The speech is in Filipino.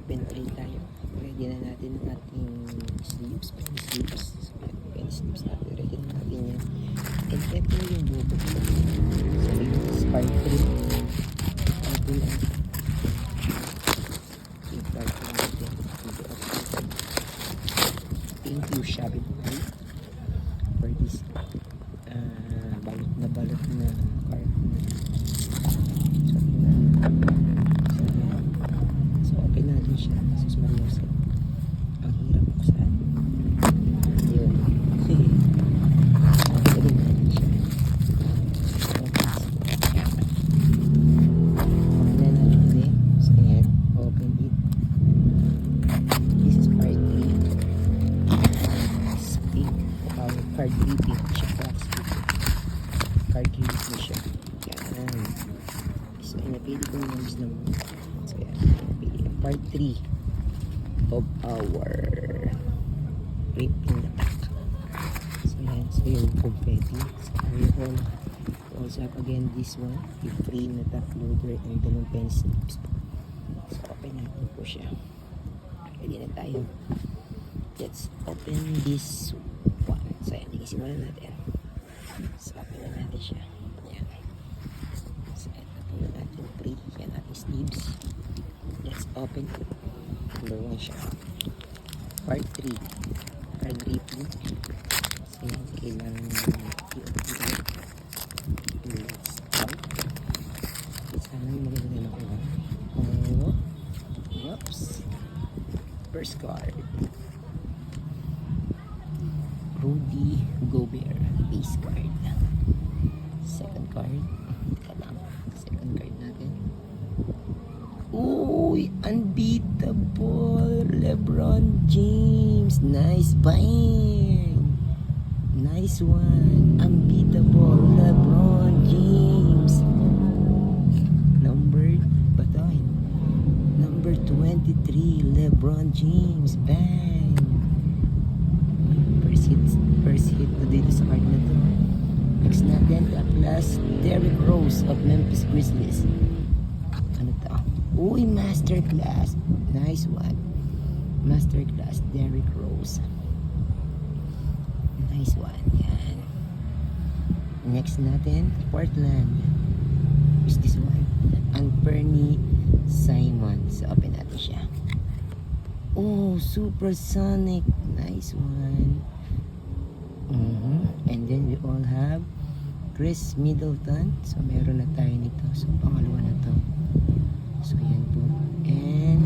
open tray tayo. Ready na natin ang ating sleeves, penny sleeves. So, yan, penny sleeves natin. Ready na natin yan. And ito yung buko. So, yung sparkle. Sparkle lang. Yung sparkle natin. Thank you, Shopee Boy, for this balot na card. So open natin siya. Sus Marios. Ang hirap buksan. Yun. Open natin siya. Open na natin ulit. So ayan. Open it. This is part 3. This is pink. Card 3 pink. Siya box pink. Card 3 na siya. Yan. So napili ko yung names na mo. So yan. Part 3 of our Rip in the Pack. So yan, so yung confetti. So we also have again this one, yung free na top loader and dalawang pen slips. So open natin po siya. Ready na tayo. Let's open this one. So yan, simulan natin. So open na natin siya. Yan. So ito po yung ating free. Yan ating sleeves. Let's open it. Number 1 siya. Part 3. Card ripping. So yan, kailangan i-open it. Let's start. Sana yung maganda na ako. Oh. Whoops. First card. Rudy Gobert. Base card. Second card. Teka lang. Second card natin. Uy, unbeatable LeBron James. Nice bang. Nice one. Unbeatable LeBron James. Number 23 LeBron James. Bang. First hit na dito sa card na to. Next natin, plus Derrick Rose of Memphis Grizzlies. Ano to? Uy, masterclass. Nice one. Masterclass, Derrick Rose. Nice one. Yan. Next natin, Portland. Is this one? Anthony Simon. So, open natin siya. Oh, Supersonic. Nice one. And then we all have Chris Middleton. So, meron na tayo nito. So, pangalawa na to. So, yan po. And